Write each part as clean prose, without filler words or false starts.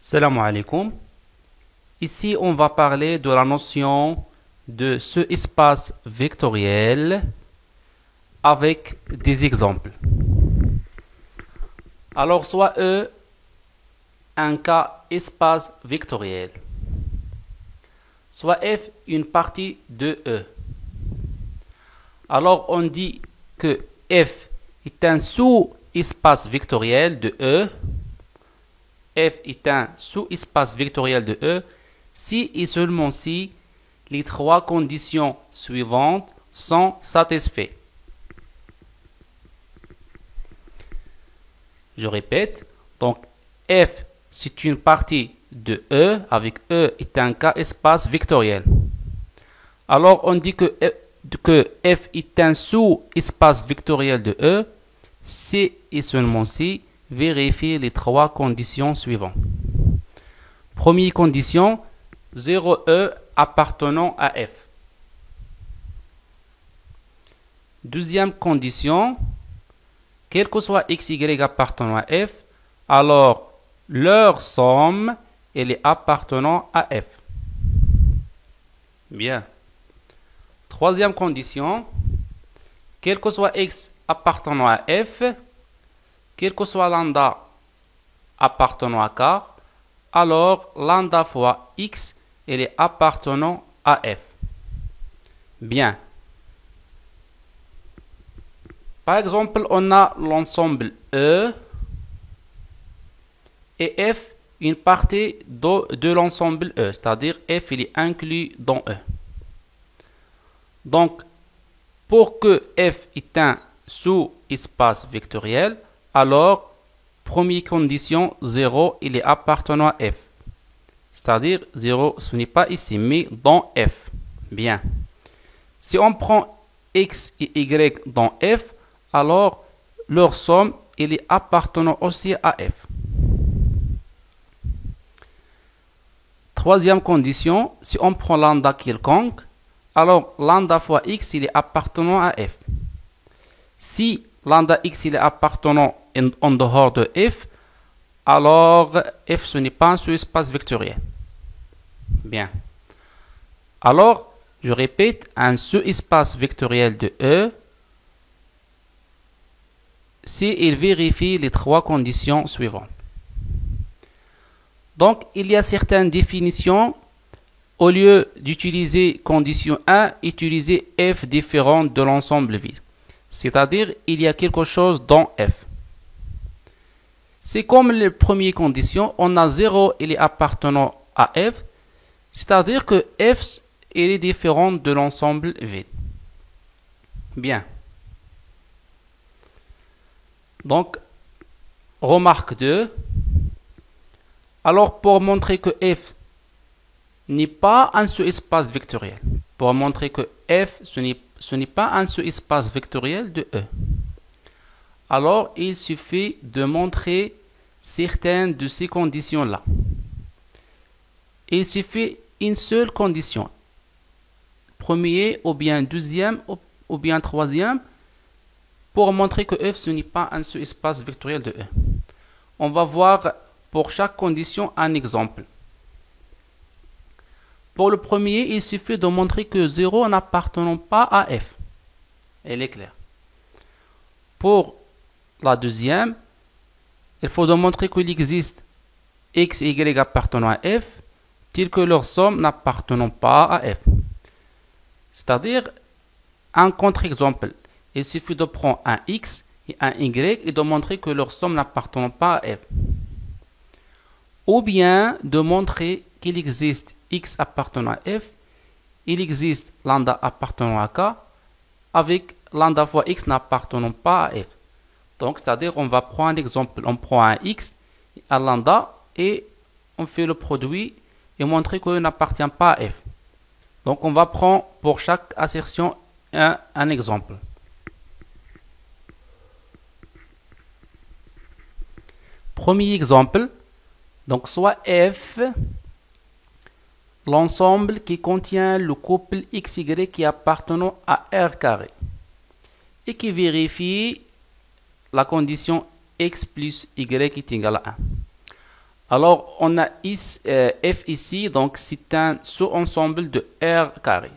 Salam alaikum. Ici, on va parler de la notion de ce espace vectoriel avec des exemples. Alors, soit E, un cas espace vectoriel, soit F, une partie de E. Alors, on dit que F est un sous-espace vectoriel de E. F est un sous-espace vectoriel de E si et seulement si les trois conditions suivantes sont satisfaites. Je répète, donc F c'est une partie de E avec E est un cas espace vectoriel. Alors on dit que F est un sous-espace vectoriel de E si et seulement si vérifier les trois conditions suivantes. Première condition, 0E appartenant à F. Deuxième condition, quel que soit x, y appartenant à F, alors leur somme elle est appartenant à F. Bien. Troisième condition, quel que soit x appartenant à F, quel que soit lambda appartenant à K, alors lambda fois x, elle est appartenant à F. Bien. Par exemple, on a l'ensemble E et F, une partie de l'ensemble E, c'est-à-dire F, il est inclus dans E. Donc, pour que F est un sous-espace vectoriel, alors, première condition, 0, il est appartenant à F. C'est-à-dire, 0, ce n'est pas ici, mais dans F. Bien. Si on prend x et y dans F, alors, leur somme, il est appartenant aussi à F. Troisième condition, si on prend lambda quelconque, alors, lambda fois x, il est appartenant à F. Si lambda x, il est appartenant en dehors de F, alors F, ce n'est pas un sous-espace vectoriel. Bien. Alors, je répète, un sous-espace vectoriel de E, si il vérifie les trois conditions suivantes. Donc, il y a certaines définitions. Au lieu d'utiliser condition 1, utilisez F différente de l'ensemble vide. C'est-à-dire, il y a quelque chose dans F. C'est comme les premières conditions, on a 0, il est appartenant à F, c'est-à-dire que F il est différent de l'ensemble vide. Bien. Donc, remarque 2. Alors, pour montrer que F n'est pas un sous-espace vectoriel, pour montrer que F, ce n'est pas un sous-espace vectoriel de E, alors il suffit de montrer certaines de ces conditions-là. Il suffit une seule condition, premier ou bien deuxième ou bien troisième, pour montrer que F ce n'est pas un sous-espace vectoriel de E. On va voir pour chaque condition un exemple. Pour le premier, il suffit de montrer que 0 n'appartenant pas à F. Elle est claire. Pour la deuxième, il faut démontrer qu'il existe x et y appartenant à F, tels que leur somme n'appartenant pas à F. C'est-à-dire, un contre-exemple, il suffit de prendre un x et un y et de montrer que leur somme n'appartenant pas à F. Ou bien de montrer qu'il existe x appartenant à F, il existe lambda appartenant à K, avec lambda fois x n'appartenant pas à F. Donc, c'est-à-dire, on va prendre un exemple, on prend un x, un lambda, et on fait le produit et montrer qu'il n'appartient pas à F. Donc, on va prendre pour chaque assertion un exemple. Premier exemple, donc soit F, l'ensemble qui contient le couple XY qui appartenant à R carré et qui vérifie la condition x plus y est égal à 1. Alors, on a ici, F ici, donc c'est un sous-ensemble de R carré.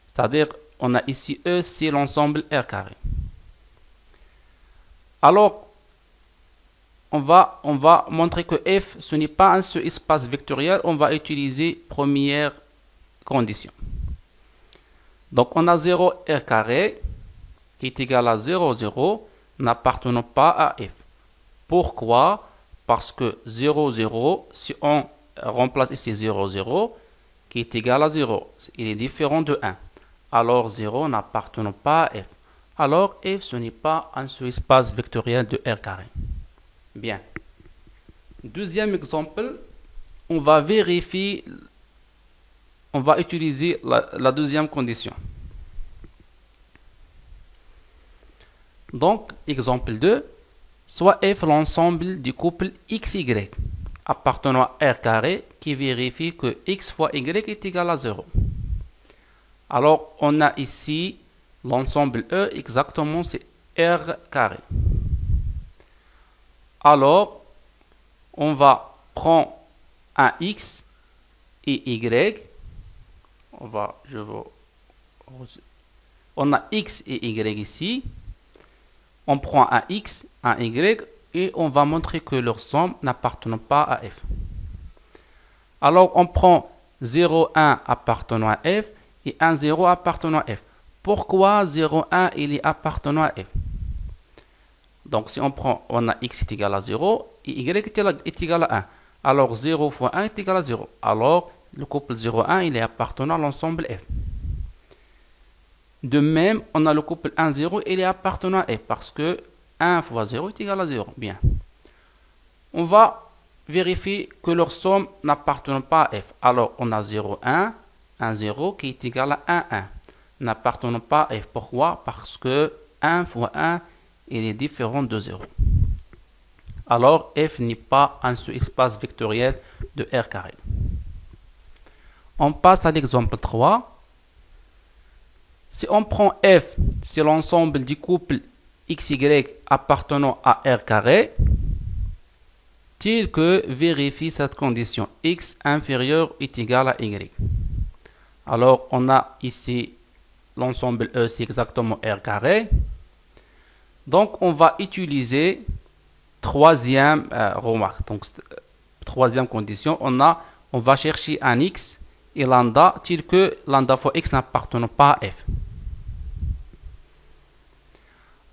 C'est-à-dire, on a ici E, c'est l'ensemble R carré. Alors, on va montrer que F, ce n'est pas un sous-espace vectoriel. On va utiliser première condition. Donc, on a 0 R carré qui est égal à 0, 0, n'appartenant pas à F. Pourquoi? Parce que 0, 0, si on remplace ici 0, 0, qui est égal à 0, il est différent de 1. Alors 0 n'appartenant pas à F. Alors F, ce n'est pas un sous-espace vectoriel de R carré. Bien. Deuxième exemple, on va vérifier, on va utiliser la deuxième condition. Donc, exemple 2, soit F l'ensemble du couple XY appartenant à R carré qui vérifie que X fois Y est égal à 0. Alors, on a ici l'ensemble E, exactement, c'est R carré. Alors, on va prendre un X et Y. On a X et Y ici. On prend un X, un Y, et on va montrer que leur somme n'appartient pas à F. Alors, on prend 0, 1 appartenant à F et 1, 0 appartenant à F. Pourquoi 0, 1 il est appartenant à F? Donc, si on prend, on a X est égal à 0 et Y est égal à 1. Alors, 0 fois 1 est égal à 0. Alors, le couple 0, 1 il est appartenant à l'ensemble F. De même, on a le couple 1, 0, il est appartenant à F parce que 1 fois 0 est égal à 0. Bien. On va vérifier que leur somme n'appartient pas à F. Alors, on a 0, 1, 1, 0 qui est égal à 1, 1. N'appartenant pas à F. Pourquoi? Parce que 1 fois 1, il est différent de 0. Alors, F n'est pas un sous-espace vectoriel de R carré. On passe à l'exemple 3. Si on prend F, c'est l'ensemble du couple XY appartenant à R carré, tel que vérifie cette condition X inférieur est égal à Y. Alors, on a ici l'ensemble E, c'est exactement R carré. Donc, on va utiliser troisième remarque. Donc, troisième condition, on va chercher un X et lambda, tel que lambda fois X n'appartenant pas à F.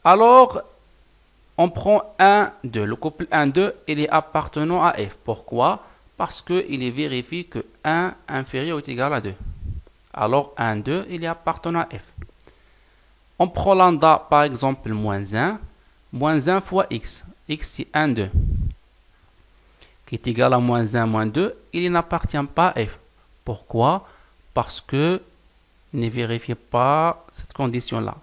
Alors, on prend 1, 2. Le couple 1, 2, il est appartenant à F. Pourquoi? Parce qu'il est vérifié que 1 inférieur est égal à 2. Alors, 1, 2, il est appartenant à F. On prend lambda, par exemple, moins 1. Moins 1 fois X. X, c'est 1, 2. Qui est égal à moins 1, moins 2. Il n'appartient pas à F. Pourquoi? Parce que ne vérifiez pas cette condition-là.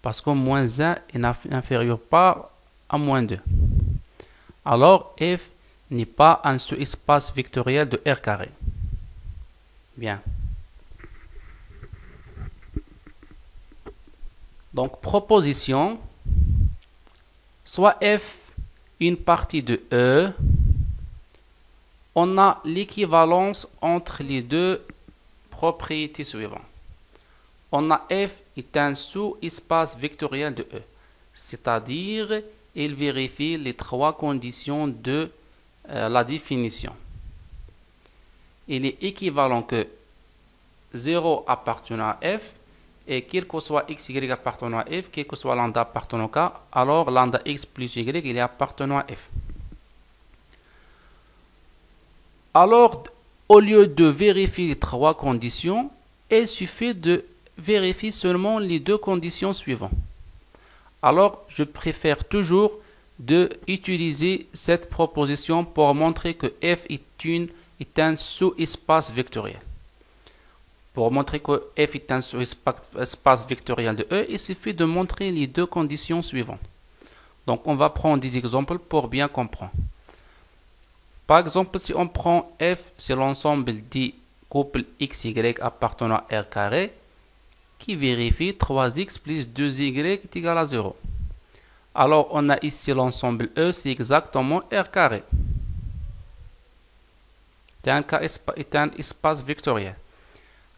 Parce que moins 1 est inférieur pas à moins 2. Alors, F n'est pas un sous-espace vectoriel de R carré. Bien. Donc, proposition. Soit F une partie de E, on a l'équivalence entre les deux propriétés suivantes. On a F est un sous-espace vectoriel de E, c'est-à-dire il vérifie les trois conditions de la définition. Il est équivalent que 0 appartenant à F et quel que soit x, y appartenant à F, quel que soit lambda appartenant à K, alors lambda x plus y il est appartenant à F. Alors, au lieu de vérifier les trois conditions, il suffit de vérifier seulement les deux conditions suivantes. Alors, je préfère toujours utiliser cette proposition pour montrer que F est un sous-espace vectoriel. Pour montrer que F est un sous-espace vectoriel de E, il suffit de montrer les deux conditions suivantes. Donc, on va prendre des exemples pour bien comprendre. Par exemple, si on prend F, c'est l'ensemble des couples XY appartenant à R carré, qui vérifie 3x plus 2y est égal à 0. Alors, on a ici l'ensemble E, c'est exactement R carré. est un espace vectoriel.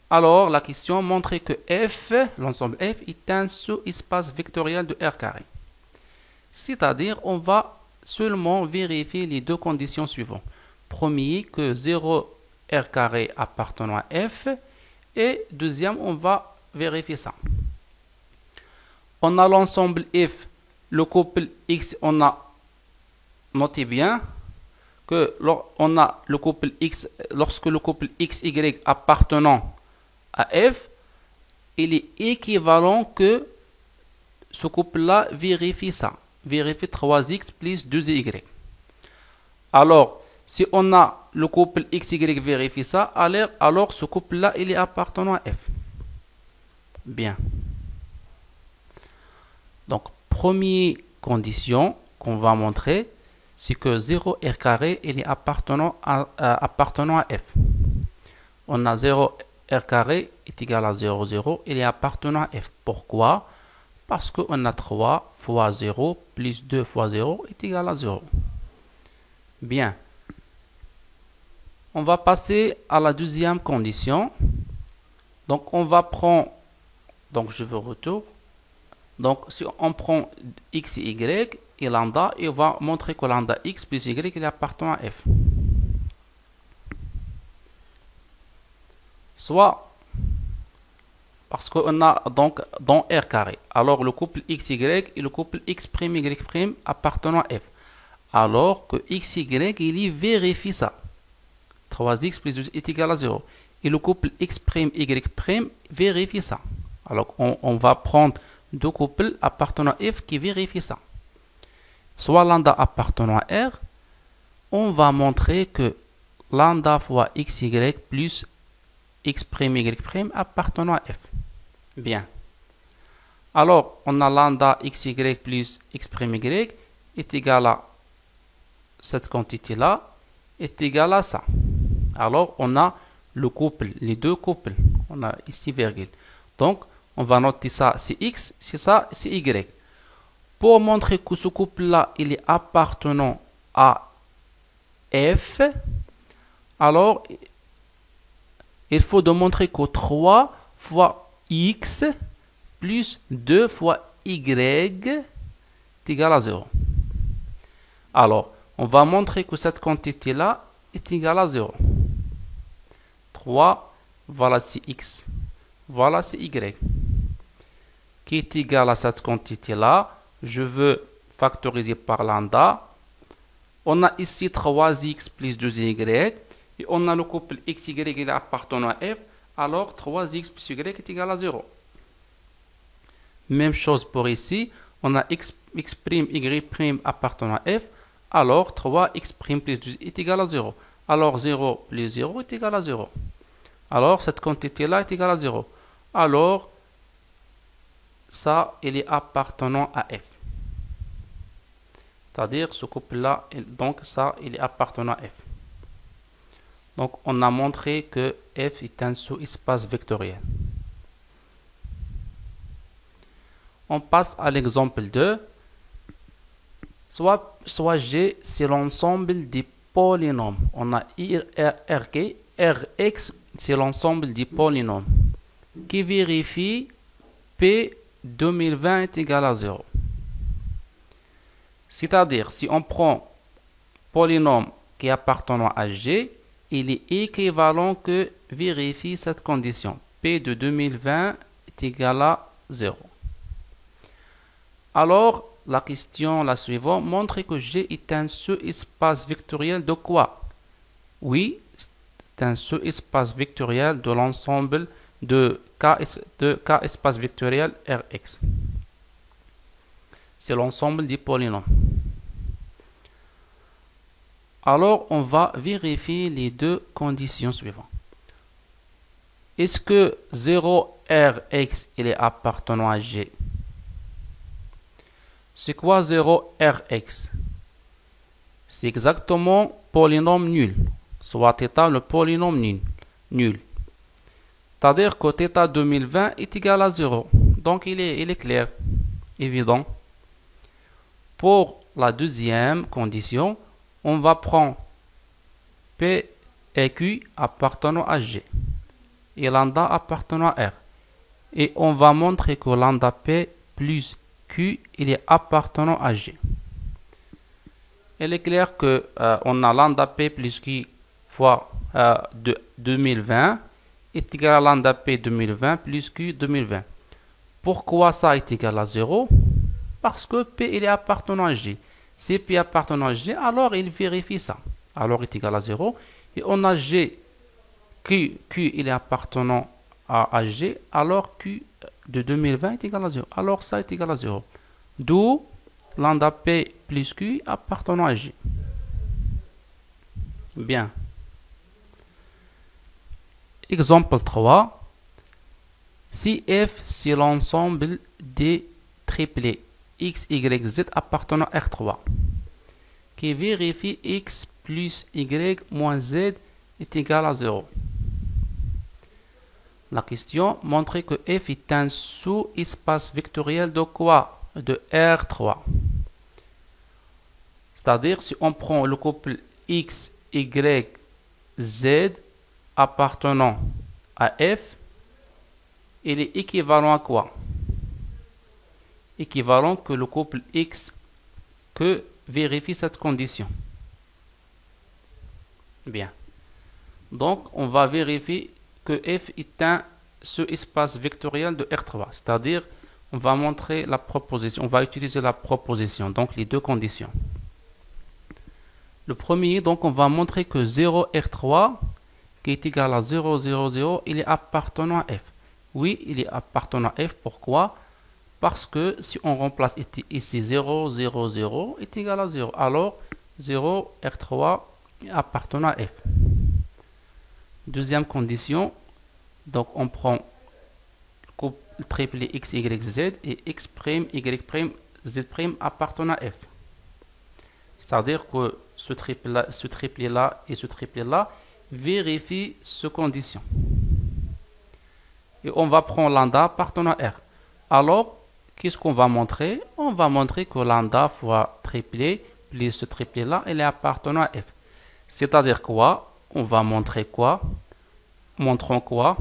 Alors, la question montre que F, l'ensemble F, est un sous-espace vectoriel de R carré. C'est-à-dire, on va seulement vérifier les deux conditions suivantes. Premier, que 0 R carré appartenant à F. Et deuxième, on va vérifier ça. On a l'ensemble F, le couple X, on a noté bien que on a le couple X, lorsque le couple XY appartenant à F, il est équivalent que ce couple-là vérifie ça. Vérifie 3x plus 2y. Alors, si on a le couple XY vérifie ça, alors ce couple-là, il est appartenant à F. Bien. Donc, première condition qu'on va montrer, c'est que 0 R carré, il est appartenant à F. On a 0 R carré est égal à 0, 0, il est appartenant à F. Pourquoi? Parce qu'on a 3 fois 0 plus 2 fois 0 est égal à 0. Bien. On va passer à la deuxième condition. Donc, on va prendre, donc je veux retour. Donc, si on prend x et y et lambda, et on va montrer que lambda x plus y il appartient à f. Soit parce qu'on a donc dans R carré. Alors, le couple xy et le couple x' y' appartenant à f. Alors que xy, il vérifie ça. 3x plus 2 est égal à 0. Et le couple x', y' vérifie ça. Alors, on va prendre deux couples appartenant à f qui vérifient ça. Soit lambda appartenant à R, on va montrer que lambda fois xy plus x', y' appartenant à f. Bien. Alors, on a lambda xy plus x', y' est égal à cette quantité-là, est égal à ça. Alors, on a le couple, les deux couples. On a ici virgule. Donc, on va noter ça, c'est x, c'est ça, c'est y. Pour montrer que ce couple-là, il est appartenant à f, alors, il faut démontrer que 3 fois x plus 2 fois y est égal à 0. Alors, on va montrer que cette quantité-là est égale à 0. 3, voilà c'est x, voilà c'est y. Qui est égal à cette quantité-là. Je veux factoriser par lambda. On a ici 3x plus 2y. Et on a le couple xy qui est appartenant à f. Alors 3x plus y est égal à 0. Même chose pour ici. On a x', y' appartenant à f. Alors 3x' plus 2 est égal à 0. Alors 0 plus 0 est égal à 0. Alors cette quantité-là est égale à 0. Alors ça, il est appartenant à f. C'est-à-dire ce couple-là, donc ça, il est appartenant à f. Donc on a montré que f est un sous-espace vectoriel. On passe à l'exemple 2. Soit G, c'est l'ensemble des polynômes. On a Rk, Rx, c'est l'ensemble des polynômes qui vérifie P 2020 est égal à 0. C'est-à-dire, si on prend polynôme qui appartenant à G, il est équivalent que vérifie cette condition. P de 2020 est égal à 0. Alors, la question la suivante montre que G est un sous-espace vectoriel de quoi? Oui, c'est un sous-espace vectoriel de l'ensemble de K espace vectoriel Rx. C'est l'ensemble des polynômes. Alors, on va vérifier les deux conditions suivantes. Est-ce que 0Rx il est appartenant à G? C'est quoi 0Rx? C'est exactement polynôme nul. Soit θ le polynôme nul. C'est-à-dire que θ 2020 est égal à 0. Donc il est clair, évident. Pour la deuxième condition, on va prendre P et Q appartenant à G et lambda appartenant à R. Et on va montrer que lambda P plus Q il est appartenant à G. Il est clair que on a lambda P plus Q fois 2020 est égal à lambda P 2020 plus Q 2020. Pourquoi ça est égal à 0? Parce que P il est appartenant à G. Si P appartenant à G, alors il vérifie ça. Alors il est égal à 0. Et on a G, Q il est appartenant à G, alors Q de 2020 est égal à 0. Alors ça est égal à 0. D'où lambda P plus Q appartenant à G. Bien. Exemple 3. Si F c'est l'ensemble des triplés X, Y, Z appartenant à R3 qui vérifie X plus Y moins Z est égal à 0. La question montre que F est un sous-espace vectoriel de quoi? De R3. C'est-à-dire si on prend le couple X, Y, Z appartenant à F, il est équivalent à quoi? Équivalent que le couple X que vérifie cette condition. Bien. Donc, on va vérifier que F est un sous-espace vectoriel de R3. C'est-à-dire, on va montrer la proposition. On va utiliser la proposition. Donc, les deux conditions. Le premier, donc, on va montrer que 0 R3 qui est égal à 0, 0, 0, il est appartenant à F. Oui, il est appartenant à F. Pourquoi? Parce que si on remplace ici 0, 0, 0 est égal à 0. Alors, 0, R3 est appartenant à F. Deuxième condition, donc on prend le triplé X, Y, Z et X', Y', Z' appartenant à F. C'est-à-dire que ce triplé-là et ce triplé-là vérifient ce condition. Et on va prendre lambda appartenant à R. Alors, qu'est-ce qu'on va montrer? On va montrer que lambda fois triplé plus ce triplé-là, il est appartenant à F. C'est-à-dire quoi? On va montrer quoi? Montrons quoi?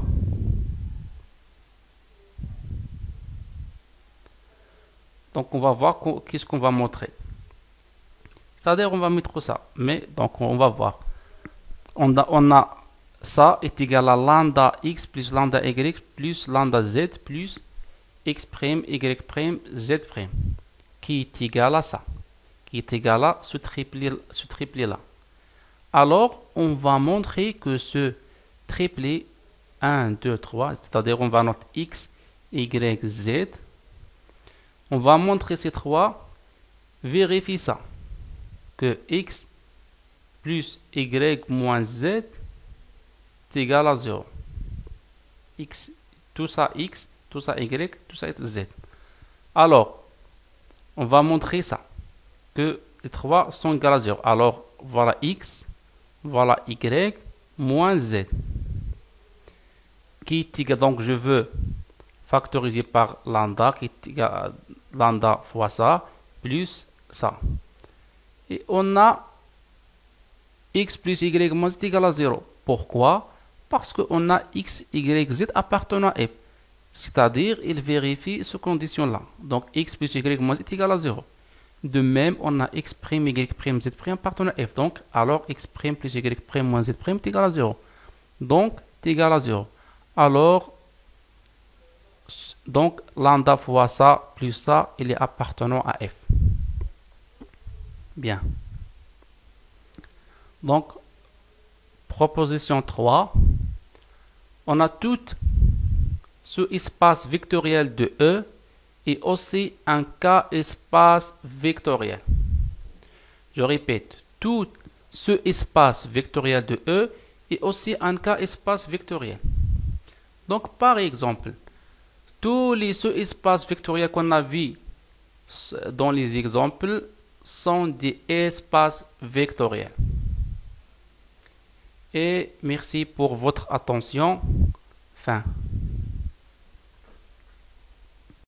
Donc, on va voir qu'est-ce qu'on va montrer. C'est-à-dire, on va mettre ça. Mais, donc, on va voir. On a ça est égal à lambda x plus lambda y plus lambda z plus x', y', z', qui est égal à ça, qui est égal à ce triplé-là. Alors, on va montrer que ce triplé 1, 2, 3, c'est-à-dire on va noter x, y, z, on va montrer ces trois, vérifie ça, que x plus y moins z est égal à 0. X, tout ça x, tout ça y, tout ça z. Alors, on va montrer ça, que les trois sont égaux à 0. Alors, voilà x, voilà y, moins z. Qui est égal, donc je veux factoriser par lambda, qui est égal à lambda fois ça, plus ça. Et on a x plus y moins z est égal à 0. Pourquoi? Parce qu'on a x, y, z appartenant à f. C'est-à-dire, il vérifie cette condition-là. Donc, x plus y moins z est égal à 0. De même, on a x', y', z' appartenant à f. Donc, alors x' plus y' moins z' est égal à 0. Donc, est égal à 0. Alors, donc, lambda fois ça, plus ça, il est appartenant à f. Bien. Donc, proposition 3. On a tout ce espace vectoriel de E et aussi un K-espace vectoriel. Je répète, tout ce espace vectoriel de E et aussi un K-espace vectoriel. Donc, par exemple, tous les sous-espaces vectoriels qu'on a vus dans les exemples sont des espaces vectoriels. Et merci pour votre attention. Fin.